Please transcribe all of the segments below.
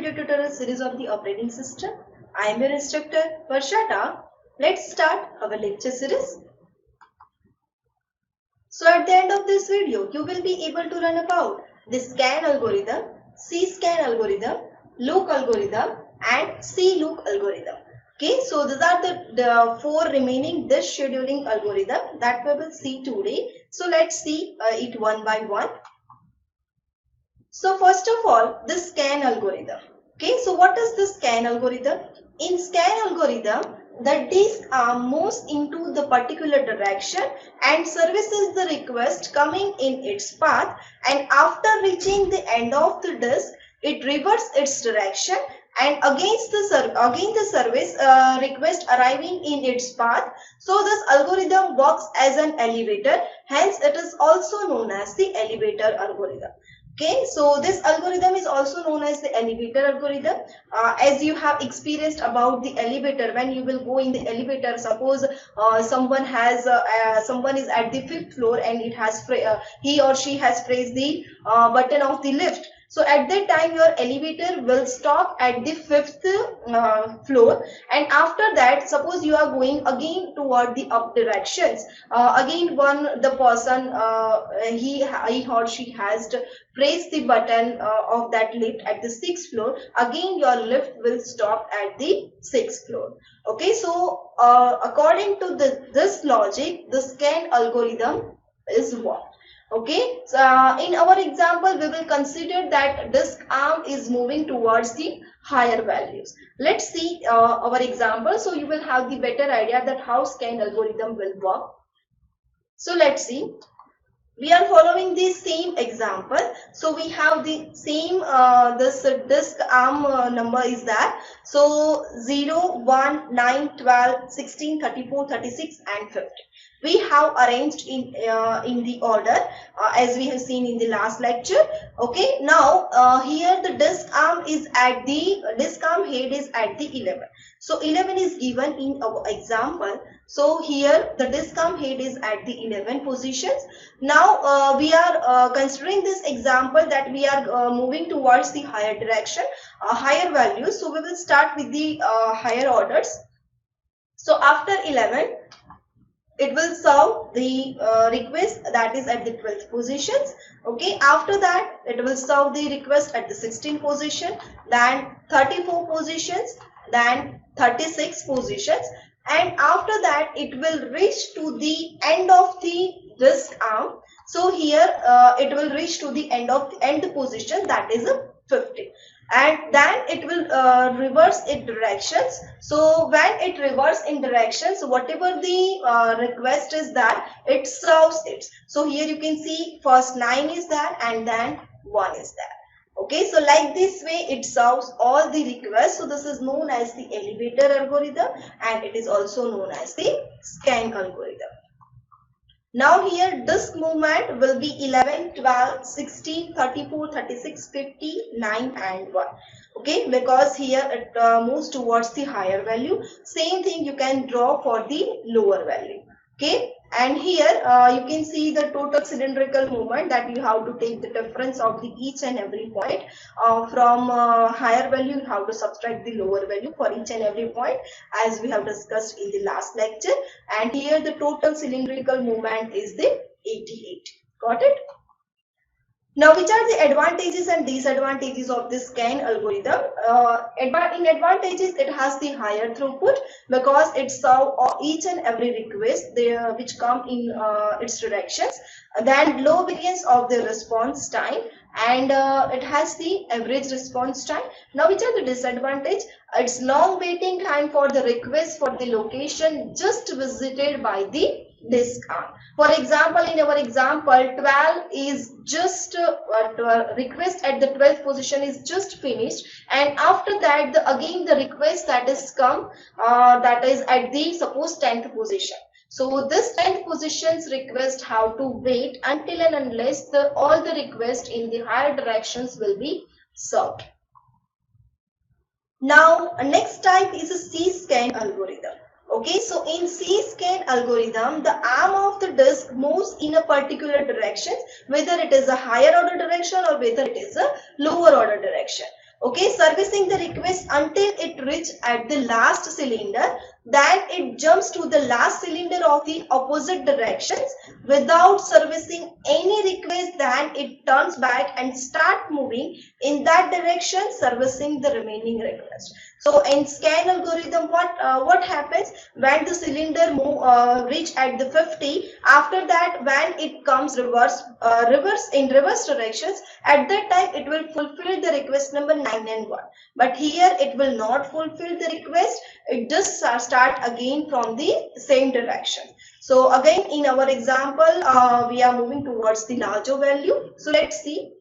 video tutorial series of the operating system. I am your instructor Varshata. Let's start our lecture series. So at the end of this video, you will be able to learn about the scan algorithm, C-scan algorithm, look algorithm and C-look algorithm. Okay, so these are the four remaining disk scheduling algorithm that we will see today. So let's see it one by one. So first of all, the scan algorithm. Okay, so what is the scan algorithm? In scan algorithm, the disk arm moves into the particular direction and services the request coming in its path, and after reaching the end of the disk, it reverses its direction and again the service request arriving in its path. So this algorithm works as an elevator, hence it is also known as the elevator algorithm. Okay, so this algorithm is also known as the elevator algorithm. As you have experienced about the elevator, when you will go in the elevator, suppose someone is at the 5th floor and it has he or she has pressed the button of the lift. So at that time your elevator will stop at the 5th floor, and after that, suppose you are going again toward the up directions. Again the person he or she has to press the button of that lift at the 6th floor. Again your lift will stop at the 6th floor. Okay, so according to this logic, the scan algorithm is what? Okay, so in our example we will consider that disk arm is moving towards the higher values. Let's see our example, so you will have the better idea that how scan algorithm will work. So let's see. We are following the same example. So we have the same this disk arm number is that. So 0, 1, 9, 12, 16, 34, 36 and 50. We have arranged in the order as we have seen in the last lecture. Okay, now here the disk arm is at the disk arm head is at the 11. So 11 is given in our example. So here the disk arm head is at the 11 positions. Now we are considering this example that we are moving towards the higher direction, higher values. So we will start with the higher orders. So after 11, it will serve the request that is at the 12th positions. Okay, after that it will serve the request at the 16th position, then 34 positions, then 36 positions, and after that it will reach to the end of the disk arm. So here it will reach to the end position, that is a 50, and then it will reverse its directions. So when it reverses in directions, whatever the request is that it serves it. So here you can see first 9 is there and then 1 is there. Okay, so like this way it serves all the requests. So this is known as the elevator algorithm and it is also known as the scan algorithm. Now here disk movement will be 11, 12, 16, 34, 36, 50, 9 and 1. Okay, because here it moves towards the higher value. Same thing you can draw for the lower value. Okay, and here you can see the total cylindrical movement, that you have to take the difference of the each and every point. From higher value you have to subtract the lower value for each and every point, as we have discussed in the last lecture. And here the total cylindrical movement is the 88. Got it? Now, which are the advantages and disadvantages of this scan algorithm? In advantages, it has the higher throughput because it serves each and every request which come in its directions. Then low variance of the response time, and it has the average response time. Now, which are the disadvantages? It's long waiting time for the request for the location just visited by the disk arm. For example, in our example, 12 is just request at the 12th position is just finished, and after that again the request that is come that is at the suppose 10th position. So this 10th position's request have to wait until and unless all the requests in the higher directions will be served. Now next type is a C-scan algorithm. Okay, so in C-scan algorithm, the arm of the disk moves in a particular direction, whether it is a higher order direction or whether it is a lower order direction. Okay, servicing the request until it reaches at the last cylinder, then it jumps to the last cylinder of the opposite directions without servicing any request. Then it turns back and start moving in that direction, servicing the remaining request. So in scan algorithm, what happens when the cylinder reach at the 50? After that, when it comes reverse in reverse directions, at that time it will fulfill the request number 9 and 1. But here it will not fulfill the request. It just start again from the same direction. So again, in our example, we are moving towards the larger value. So let's see.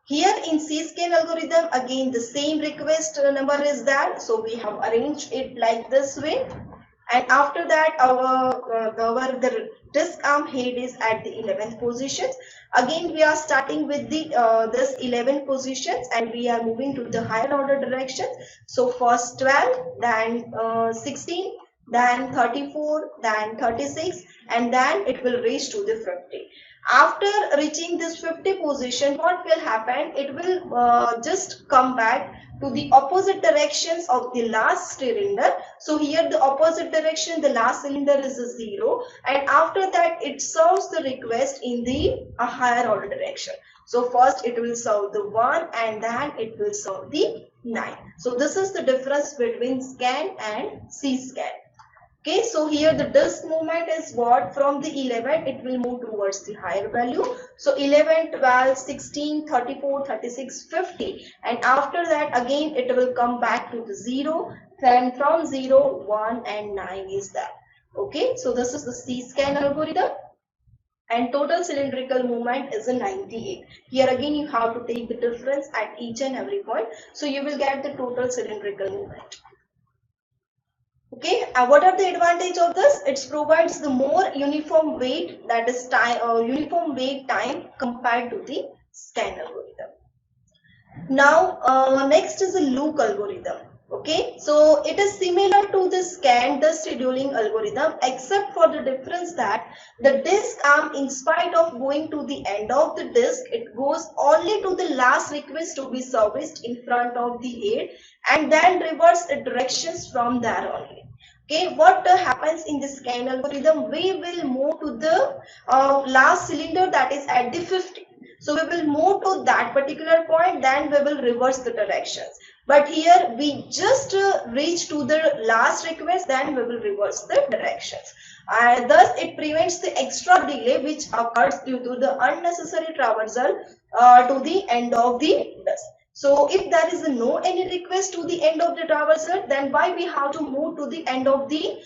Here in C-scan algorithm, again the same request number is there. So we have arranged it like this way. And after that, the disk arm head is at the 11th position. Again, we are starting with the this 11 positions, and we are moving to the higher order direction. So first 12, then 16, then 34, then 36, and then it will reach to the 50. After reaching this 50 position, what will happen? It will just come back to the opposite directions of the last cylinder. So here the opposite direction, the last cylinder is a 0, and after that it serves the request in the higher order direction. So first it will serve the 1, and then it will serve the 9. So this is the difference between scan and C-scan. Okay, so here the disk movement is what? From the 11, it will move towards the higher value. So 11, 12, 16, 34, 36, 50. And after that, again, it will come back to the 0. Then from 0, 1 and 9 is that. Okay, so this is the C-scan algorithm. And total cylindrical movement is a 98. Here again, you have to take the difference at each and every point. So you will get the total cylindrical movement. Okay, what are the advantage of this? It provides the more uniform weight, that is uniform wait time compared to the scan algorithm. Now, next is a loop algorithm. Okay, so it is similar to the scan the scheduling algorithm, except for the difference that the disk arm, in spite of going to the end of the disk, it goes only to the last request to be serviced in front of the head, and then reverse directions from there only. Okay, what happens in the scan algorithm? We will move to the last cylinder, that is at the 50. So we will move to that particular point, then we will reverse the directions. But here we just reach to the last request, then we will reverse the directions. And thus it prevents the extra delay which occurs due to the unnecessary traversal to the end of the disk. So if there is no any request to the end of the traversal, then why we have to move to the end of the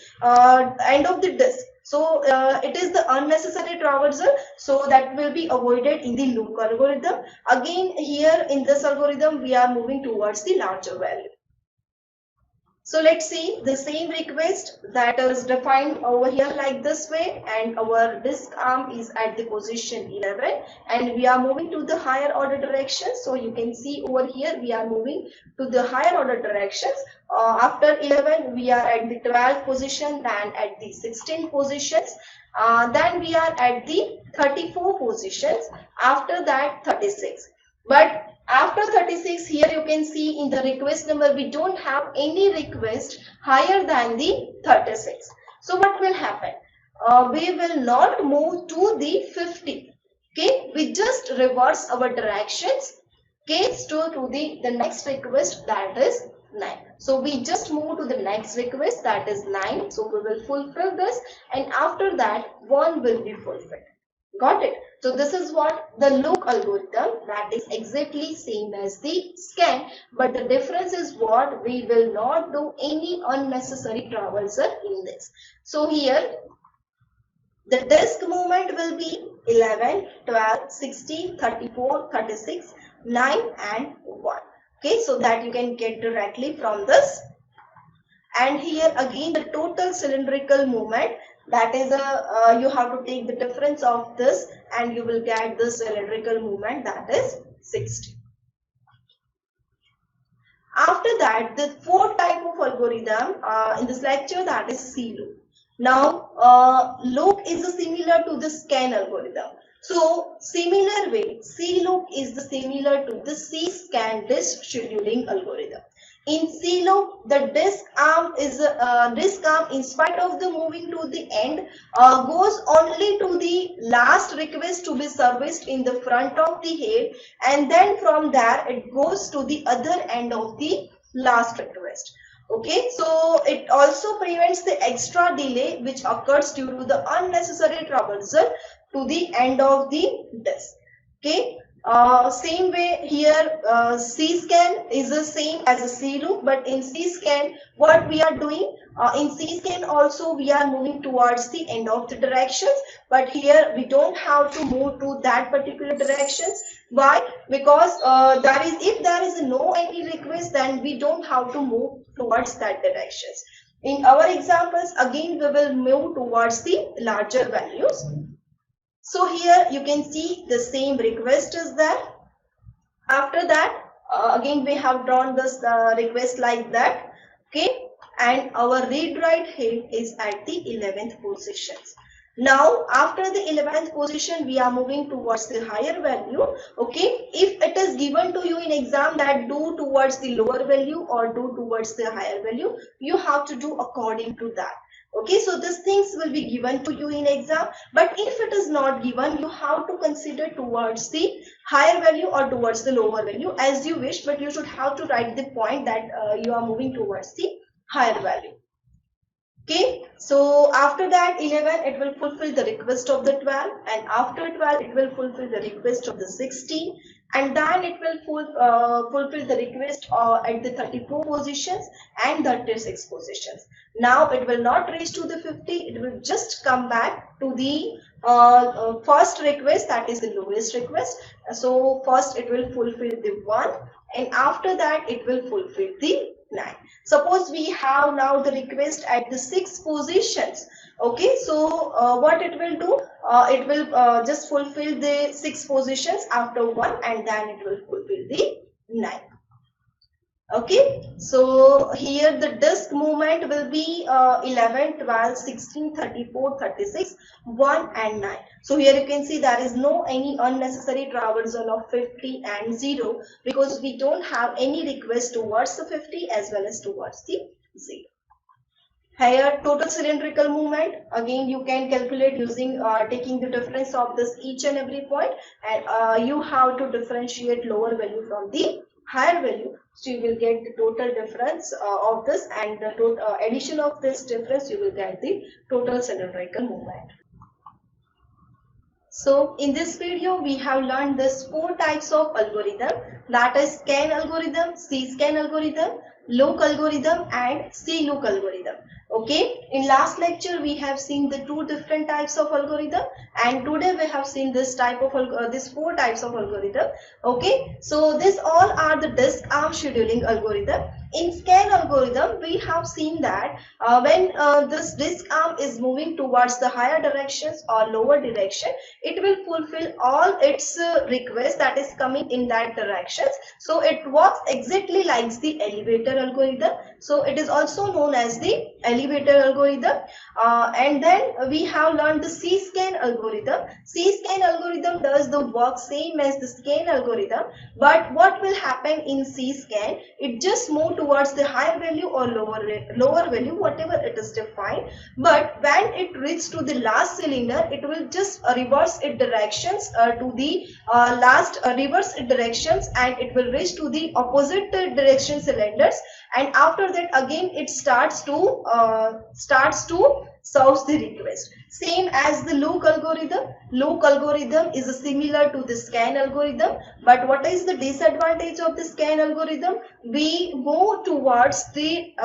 disk? So it is the unnecessary traversal, so that will be avoided in the loop algorithm. Again, here in this algorithm, we are moving towards the larger value. So let's see the same request that is defined over here like this way, and our disk arm is at the position 11, and we are moving to the higher order direction. So you can see over here we are moving to the higher order directions. After 11 we are at the 12th position, then at the 16th positions, then we are at the 34 positions, after that 36. But after 36, here you can see in the request number, we don't have any request higher than the 36. So what will happen? We will not move to the 50. Okay, we just reverse our directions. Okay, to the next request, that is 9. So we just move to the next request, that is 9. So we will fulfill this, and after that 1 will be fulfilled. Got it? So this is what the loop algorithm, that is exactly same as the scan, but the difference is what? We will not do any unnecessary traversal in this. So here the disk movement will be 11, 12, 16, 34, 36, 9 and 1. Okay, so that you can get directly from this. And here again the total cylindrical movement, that is you have to take the difference of this, and you will get the cylindrical movement, that is 60. After that, the fourth type of algorithm in this lecture, that is C loop. Now loop is similar to the scan algorithm. So similar way, C-loop is the similar to the C-scan disk scheduling algorithm. In C-loop, the disk arm in spite of the moving to the end, goes only to the last request to be serviced in the front of the head, and then from there it goes to the other end of the last request. Okay, so it also prevents the extra delay which occurs due to the unnecessary traversal to the end of the disk. Okay, same way here, C-scan is the same as a C-loop, but in C-scan what we are doing, in C-scan also we are moving towards the end of the directions, but here we don't have to move to that particular directions. Why? Because if there is no any request, then we don't have to move towards that directions. In our examples, again we will move towards the larger values. So here you can see the same request is there. After that, again we have drawn this request like that. Okay, and our read write head is at the 11th position. Now after the 11th position, we are moving towards the higher value. Okay, if it is given to you in exam that do towards the lower value or do towards the higher value, you have to do according to that. Okay, so these things will be given to you in exam, but if it is not given, you have to consider towards the higher value or towards the lower value as you wish, but you should have to write the point that you are moving towards the higher value. Okay, so after that 11 it will fulfill the request of the 12, and after 12 it will fulfill the request of the 16, and then it will fulfill the request at the 34 positions and 36 positions. Now it will not reach to the 50, it will just come back to the first request, that is the lowest request. So first it will fulfill the 1, and after that it will fulfill the 9. Suppose we have now the request at the 6 positions. Okay, so what it will do, it will just fulfill the 6 positions after 1, and then it will fulfill the 9. Okay, so here the disk movement will be 11, 12, 16, 34, 36, 1 and 9. So here you can see there is no any unnecessary traversal of 50 and 0, because we don't have any request towards the 50 as well as towards the 0. Here total cylindrical movement, again you can calculate using taking the difference of this each and every point, and you have to differentiate lower value from the higher value, so you will get the total difference of this, and the total addition of this difference, you will get the total cylindrical movement. So in this video we have learned this 4 types of algorithm, that is scan algorithm, C-scan algorithm, loop algorithm and C-loop algorithm. Okay, in last lecture we have seen the 2 different types of algorithm, and today we have seen this type of this 4 types of algorithm. Okay, so these all are the disk arm scheduling algorithm. In scan algorithm we have seen that when this disk arm is moving towards the higher directions or lower direction, it will fulfill all its requests that is coming in that directions. So it works exactly like the elevator algorithm. So it is also known as the elevator algorithm. And then we have learned the C-scan algorithm. C-scan algorithm does the work same as the scan algorithm, but what will happen in C-scan, it just move towards the higher value or lower value, whatever it is defined, but when it reaches to the last cylinder, it will just reverse its directions to the last reverse its directions, and it will reach to the opposite direction cylinders, and after that again it starts to serves the request. Same as the loop algorithm. Loop algorithm is similar to the scan algorithm, but what is the disadvantage of the scan algorithm? We move towards the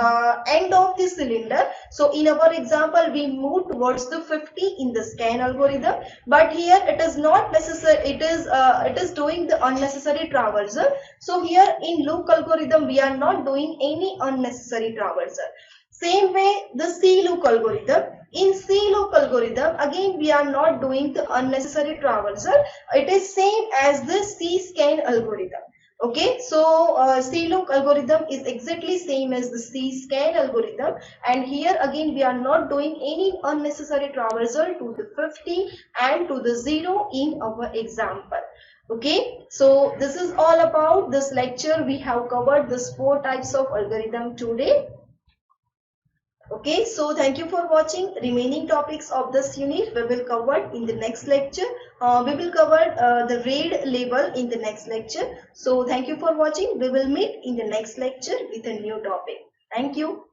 end of the cylinder. So in our example we move towards the 50 in the scan algorithm, but here it is not necessary, it is doing the unnecessary traversal. So here in loop algorithm we are not doing any unnecessary traversal. Same way the C-loop algorithm. In C-loop algorithm again we are not doing the unnecessary traversal. It is same as the C-scan algorithm. Okay, so CLOOK algorithm is exactly same as the C-scan algorithm, and here again we are not doing any unnecessary traversal to the 50 and to the 0 in our example. Okay, so this is all about this lecture. We have covered these 4 types of algorithm today. Okay, so thank you for watching. Remaining topics of this unit we will cover in the next lecture. We will cover the RAID label in the next lecture. So thank you for watching. We will meet in the next lecture with a new topic. Thank you.